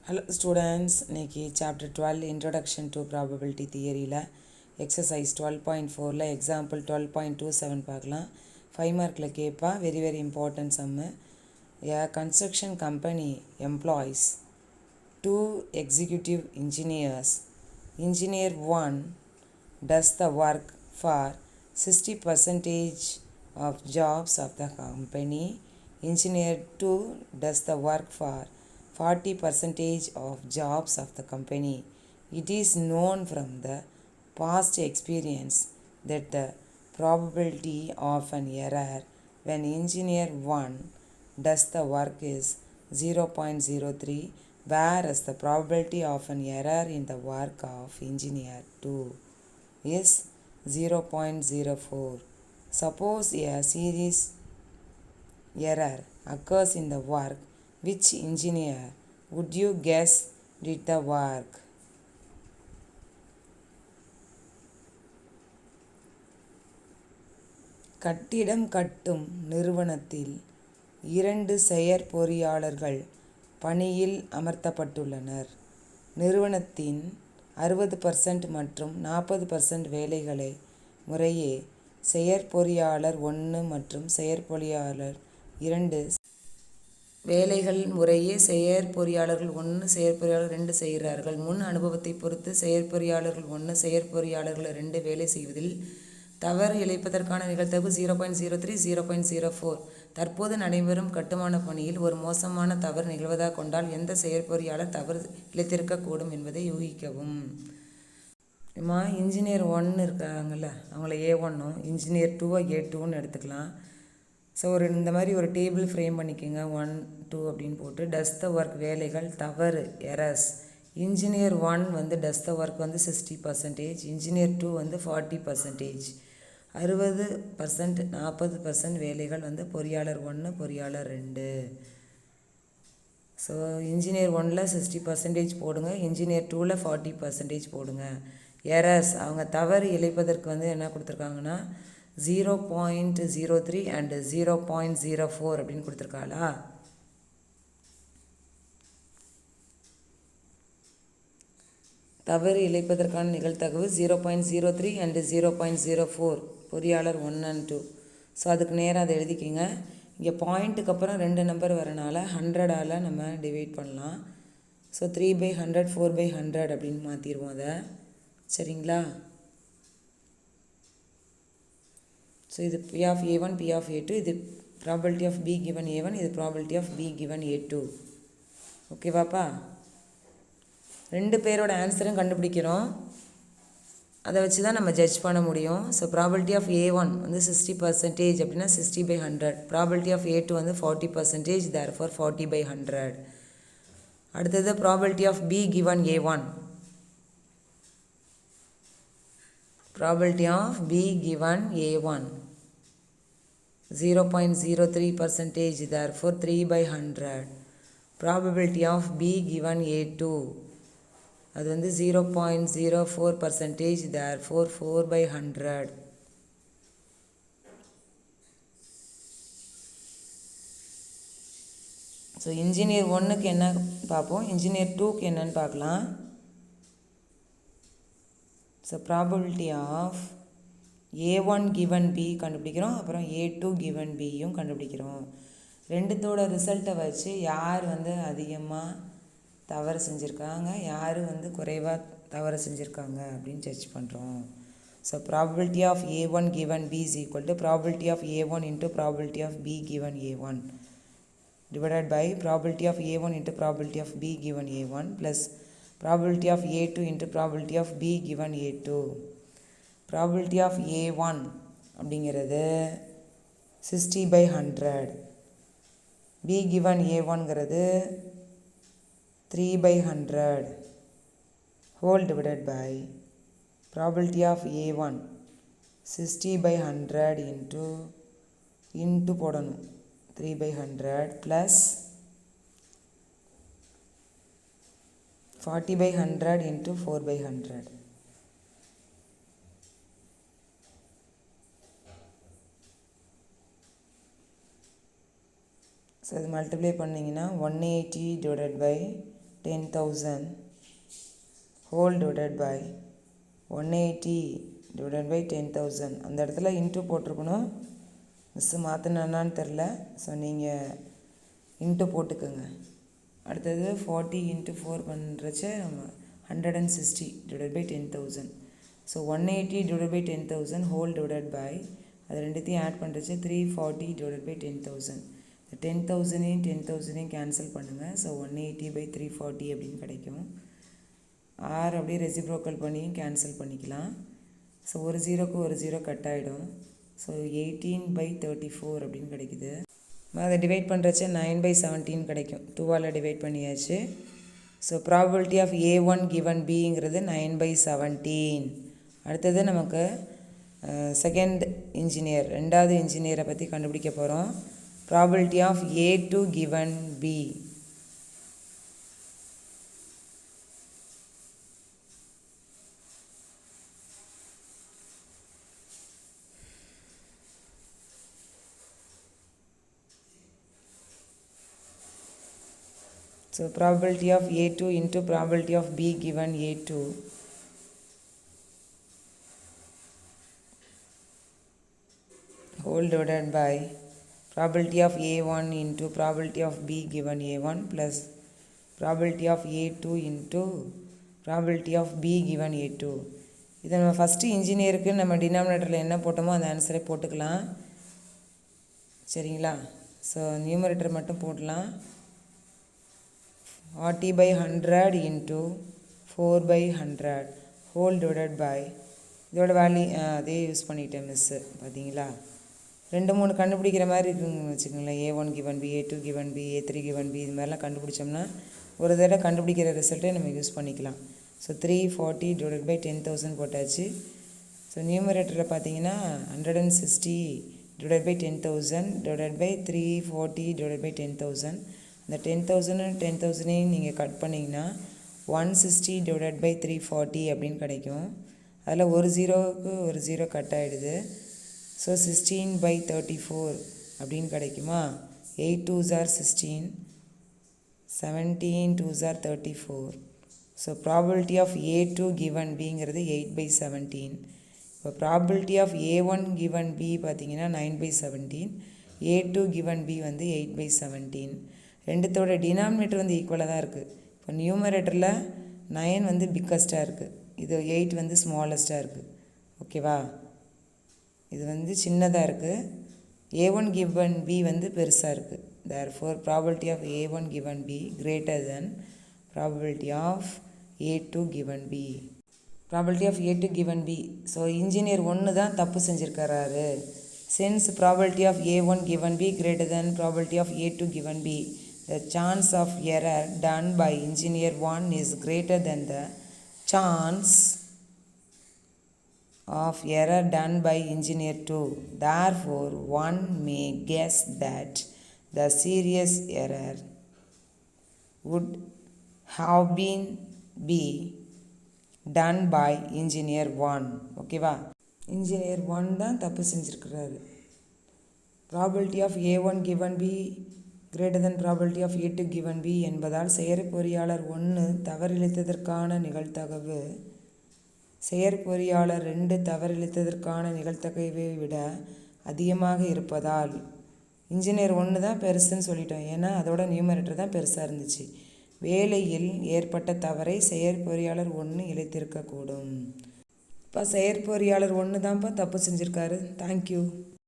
Hello students, இன்னைக்கு chapter 12 introduction to probability theoryல exercise 12.4ல example 12.27 பார்க்கலாம் 5 மார்க்ல கேட்பா very important sum. A construction company employs two executive engineers. Engineer 1 does the work for 60% of jobs of the company. Engineer 2 does the work for 40% of jobs of the company. It is known from the past experience that the probability of an error when engineer 1 does the work is 0.03, whereas the probability of an error in the work of engineer 2 is 0.04. Suppose a serious error occurs in the work. Which engineer would you guess did the work? கட்டிடம் கட்டும் நிறுவனத்தில் 2 செயற்பொறியாளர்கள் பணியில் அமர்த்தப்பட்டுள்ளனர். நிறுவனத்தின் 60% மற்றும் 40% வேலைகளை முறையே செயற்பொறியாளர் 1 மற்றும் செயற்பொறியாளர் 2 வேலைகள் முறையே செயற்பொறியாளர்கள் 1 செயற்பொறியாளர் 2 செய்கிறார்கள். முன் அனுபவத்தை பொறுத்து செயற்பொறியாளர்கள் 1 செயற்பொறியாளர்கள் 2 வேலை செய்வதில் தவறு இழைப்பதற்கான நிகழ்தகவு 0.03 0.04. தற்போது நடைபெறும் கட்டுமான பணியில் ஒரு மோசமான தவறு நிகழ்வதாக கொண்டால் எந்த செயற்பொறியாளர் தவறு இழைத்திருக்கக்கூடும் என்பதை யூகிக்கவும். இன்ஜினியர் 1 இருக்காங்கல்ல, அவங்கள A1ம் இன்ஜினியர் 2 A2ன்னு எடுத்துக்கலாம். ஸோ இந்த மாதிரி ஒரு டேபிள் ஃப்ரேம் பண்ணிக்கோங்க. 1 2 அப்படின்னு போட்டு டஸ் த ஒர்க் வேலைகள் தவறு எரர்ஸ். இன்ஜினியர் 1 வந்து டஸ் த ஒர்க் வந்து 60%, இன்ஜினியர் 2 வந்து 40%. 60% 40% வேலைகள் வந்து பொறியாளர் 1 பொறியாளர் 2. ஸோ இன்ஜினியர் 1ல் 60% போடுங்க, இன்ஜினியர் 2ல் 40% போடுங்க. எரர்ஸ் அவங்க தவறு இழைப்பதற்கு வந்து என்ன கொடுத்துருக்காங்கன்னா 0.03 அண்ட் 0.04 அப்படின்னு கொடுத்துருக்காளா. தவறு இழைப்பதற்கான நிகழ்தகவு 0.03 அண்ட் 0.04 பொறியாளர் 1 and 2. ஸோ அதுக்கு நேராக அதை எழுதிக்கிங்க. இங்கே பாயிண்ட்டுக்கு அப்புறம் 2 நம்பர் வரனால 100ஆல் நம்ம டிவைட் பண்ணலாம். ஸோ 3/100 4/100 அப்படின்னு மாற்றிடுவோம் அதை. சரிங்களா? ஸோ இது P of A1 P of A2, இது probability of B given A1, இது probability of B given A2. ஓகேவாப்பா? 2 பேரோட ஆன்சரும் கண்டுபிடிக்கிறோம். அதை வச்சு தான் நம்ம ஜட்ஜ் பண்ண முடியும். ஸோ ப்ராபபிலிட்டி ஆஃப் A1 வந்து 60% அப்படின்னா 60/100. ப்ராபபிலிட்டி ஆஃப் A2 வந்து 40%, therefore 40/100. அடுத்தது probability of B given A1. Probability of B given A1 0.03%, therefore 3/100. Probability of B given A2 அது வந்து 0.04%, therefore 4/100. ஸோ இன்ஜினியர் 1க்கு என்ன பார்ப்போம், இன்ஜினியர் 2க்கு என்னன்னு பார்க்கலாம். So probability of A1 given B கண்டுபிடிக்கிறோம், அப்புறம் A2 given Bயும் கண்டுபிடிக்கிறோம். ரெண்டுத்தோட ரிசல்ட்டை வச்சு யார் வந்து அதிகமாக தவறு செஞ்சுருக்காங்க, யார் வந்து குறைவாக தவறு செஞ்சுருக்காங்க அப்படின்னு ஜட்ஜ் பண்ணுறோம். So probability of A1 given B is equal to probability of A1 into probability of B given A1 divided by probability of A1 into probability of B given A1 plus probability of A2 into probability of B given A2. probability of A1 அப்படிங்கிறது 60/100, B given A1ங்கிறது 3/100 whole divided by probability of A1 60/100 into போடணும் 3/100 plus 40/100 into 4/100. So இது multiply பண்ணிங்கன்னா 180 divided by 10,000 whole divided by 180 divided by 10,000. அந்த இடத்துல into போட்டிருக்கணும், miss மாற்றினான்னு தெரில. So நீங்கள் into போட்டுக்கோங்க. அடுத்தது 40 into 4 பண்ணுறச்ச 160 divided by 10,000. So 180 divided by 10,000 whole divided by, அது ரெண்டுத்தையும் ஆட் பண்ணுறச்சு 340 divided by 10,000. இந்த 10,000ஐயும் 10,000ஐயும் கேன்சல் பண்ணுங்கள். ஸோ 180 by 340 அப்படின்னு கிடைக்கும். ஆர் அப்படியே ரெசிப்ரோக்கல் பண்ணியும் கேன்சல் பண்ணிக்கலாம். ஸோ ஒரு ஜீரோக்கு ஒரு ஜீரோ கட் ஆகிடும். ஸோ 18 by 34 அப்படின்னு கிடைக்குது. அதை டிவைட் பண்ணுறச்ச 9 by 17 கிடைக்கும். 2ஆல் டிவைட் பண்ணியாச்சு. So probability of A1 given Bங்கிறது 9 by 17. அடுத்தது நமக்கு செகண்ட் இன்ஜினியர், ரெண்டாவது இன்ஜினியரை பற்றி கண்டுபிடிக்க போகிறோம். Probability of A2 given B. So probability of A2 into probability of B given A2. Whole divided by probability of A1 into probability of B given A1 plus probability of A2 into probability of B given A2. இதை நம்ம first இன்ஜினியருக்கு நம்ம டினாமினேட்டரில் என்ன போட்டோமோ அந்த ஆன்சரை போட்டுக்கலாம். சரிங்களா? So numerator மட்டும் போடலாம். 40 by 100 into 4 by 100 whole divided by, இதோட வேல்யூ அதே யூஸ் பண்ணிட்டேன் மிஸ்ஸு. பார்த்தீங்களா? 2-3 கண்டுபிடிக்கிற மாதிரி இருக்குன்னு வச்சுக்கோங்களேன். A1 given B, A2 given B, A3 given B, இது மாதிரிலாம் கண்டுபிடிச்சோம்னா ஒரு தடவை கண்டுபிடிக்கிற ரிசல்ட்டை நம்ம யூஸ் பண்ணிக்கலாம். ஸோ 340 divided by 10,000 போட்டாச்சு. ஸோ நியூமரேட்டரில் பார்த்தீங்கன்னா 160 divided by 10,000 divided by 340 divided by 10,000. இந்த 10,000 10,000ஐயும் நீங்கள் கட் பண்ணிங்கன்னா 160 divided by 340 அப்படின்னு கிடைக்கும். அதில் ஒரு ஜீரோவுக்கு ஒரு ஜீரோ கட் ஆகிடுது. ஸோ 16 by 34 அப்படின்னு கிடைக்குமா? 8 2s are 16, 17 2s are 34. So probability of A2 given Bங்கிறது 8 by 17. இப்போ probability of A1 given B பார்த்தீங்கன்னா 9 by 17, A2 given B வந்து 8 by 17. ரெண்டுத்தோட டினாமினேட்டர் வந்து ஈக்குவலாக தான் இருக்குது. இப்போ நியூமரேட்டரில் 9 வந்து பிக்கஸ்ட்டாக இருக்குது, இது 8 வந்து ஸ்மாலஸ்ட்டாக இருக்குது. ஓகேவா? இது வந்து சின்னதாக இருக்குது. A1 given B வந்து பெருசாக இருக்குது. therefore probability of A1 given B greater than probability of A2 given B. probability of A2 given B. So engineer 1 தான் தப்பு செஞ்சுருக்கிறாரு. since probability of A1 given B greater than probability of A2 given B, the chance of error done by engineer 1 is greater than the chance of error done by engineer 2. Therefore, one may guess that the serious error would have been be done by engineer 1. ஓகேவா? engineer 1 தான் தப்பு செஞ்சுருக்கிறாரு. probability of A1 given B greater than probability of A2 given B என்பதால் செயற்பொறியாளர் 1 தவறிழைத்ததற்கான நிகழ்தகவு செயற்பொறியாளர் 2 தவறிழைத்ததற்கான நிகழ்தகவை விட அதிகமாக இருப்பதால் இன்ஜினியர் 1 தான் பெருசுன்னு சொல்லிட்டோம். ஏன்னா அதோட நியூமரேட்டர் தான் பெருசாக இருந்துச்சு. வேலையில் ஏற்பட்ட தவறை செயற்பொறியாளர் 1 இழைத்திருக்கக்கூடும். இப்போ செயற்பொறியாளர் 1 தான்ப்பா தப்பு செஞ்சுருக்காரு. தேங்க்யூ.